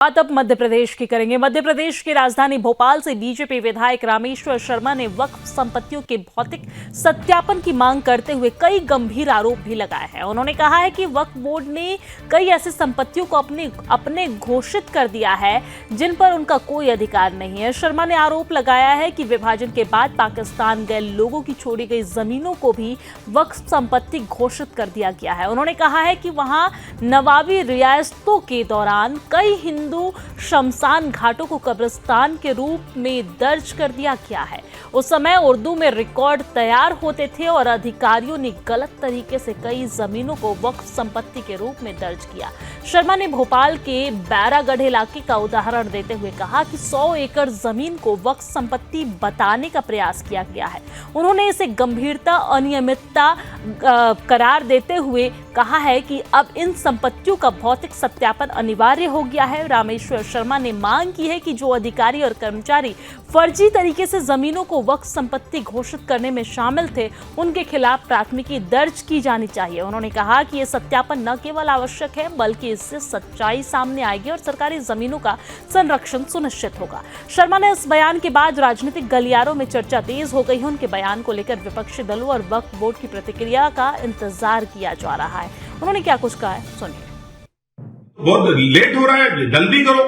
बात अब मध्य प्रदेश की करेंगे। मध्य प्रदेश की राजधानी भोपाल से बीजेपी विधायक रामेश्वर शर्मा ने वक्फ संपत्तियों के भौतिक सत्यापन की मांग करते हुए कई गंभीर आरोप भी लगाए हैं। उन्होंने कहा है कि वक्फ बोर्ड ने कई ऐसी संपत्तियों को अपने घोषित कर दिया है जिन पर उनका कोई अधिकार नहीं है। शर्मा ने आरोप लगाया है कि विभाजन के बाद पाकिस्तान गए लोगों की छोड़ी गई जमीनों को भी वक्फ संपत्ति घोषित कर दिया गया है। उन्होंने कहा है कि वहां नवाबी रियासतों के दौरान कई हिंदू शमशान घाटों को कब्रिस्तान के रूप में दर्ज कर दिया गया है। उस समय उर्दू में रिकॉर्ड तैयार होते थे और अधिकारियों ने गलत तरीके से कई जमीनों को वक्फ संपत्ति के रूप में दर्ज किया। शर्मा ने भोपाल के बैरागढ़ इलाके का उदाहरण देते हुए कहा कि 100 एकड़ जमीन को वक्फ संपत्ति बताने का प्रयास किया गया है। उन्होंने इसे गंभीरता अनियमितता करार देते हुए कहा है कि अब इन संपत्तियों का भौतिक सत्यापन अनिवार्य हो गया है। रामेश्वर शर्मा ने मांग की है कि जो अधिकारी और कर्मचारी फर्जी तरीके से जमीनों को वक्फ संपत्ति घोषित करने में शामिल थे उनके खिलाफ प्राथमिकी दर्ज की जानी चाहिए। उन्होंने कहा कि यह सत्यापन न केवल आवश्यक है बल्कि इससे सच्चाई सामने आएगी और सरकारी जमीनों का संरक्षण सुनिश्चित होगा। शर्मा ने इस बयान के बाद राजनीतिक गलियारों में चर्चा तेज हो गई है। उनके बयान को लेकर विपक्षी दलों और वक्फ बोर्ड की प्रतिक्रिया का इंतजार किया जा रहा है। उन्होंने क्या कुछ कहा है, सुनिए। बहुत लेट हो रहा है, जल्दी करो,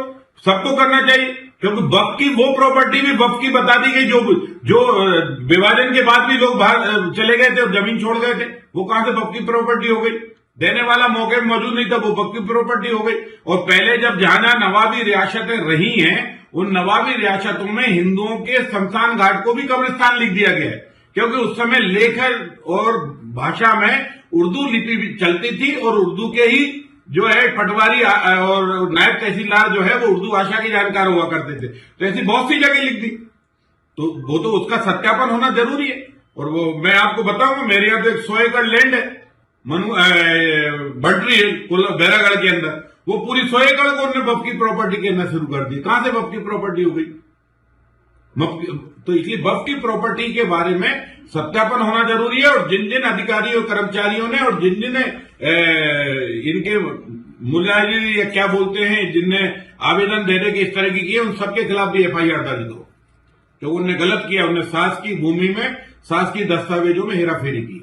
सबको करना चाहिए, क्योंकि वक्फ की वो प्रॉपर्टी भी वक्फ की बता दी गई जो विभाजन के बाद भी लोग बाहर चले गए थे और जमीन छोड़ गए थे, वो कहां से वक्फ की प्रॉपर्टी हो गई। देने वाला मौके में मौजूद नहीं था, वो वक्फ की प्रॉपर्टी हो गई। और पहले जब जहां नवाबी रियासतें रही हैं उन नवाबी रियासतों में हिंदुओं के शमशान घाट को भी कब्रिस्तान लिख दिया गया है, क्योंकि उस समय लेखन और भाषा में उर्दू लिपि भी चलती थी और उर्दू के ही जो है पटवारी और नायब तहसीलदार जो है वो उर्दू भाषा के जानकार हुआ करते थे। तो ऐसी बहुत सी जगह लिख दी, तो वो तो उसका सत्यापन होना जरूरी है। और वो मैं आपको बताऊंगा, मेरे यहां तो 100 एकड़ लैंड है बंटरी बैरागढ़ के अंदर, वो पूरी 100 एकड़ को उन्होंने वक्फ की प्रॉपर्टी कहना शुरू कर दी। कहां से वक्फ की प्रॉपर्टी हो गई? तो इसलिए वक्फ की प्रॉपर्टी के बारे में सत्यापन होना जरूरी है। और जिन जिन अधिकारियों और कर्मचारियों ने और जिन जिन इनके मुलाजिम या क्या बोलते हैं जिनने आवेदन देने की इस तरह की किए उन सबके खिलाफ भी FIR दर्ज करो, क्योंकि उन्होंने गलत किया, उन्होंने शासकीय भूमि में शासकीय दस्तावेजों में हेराफेरी की।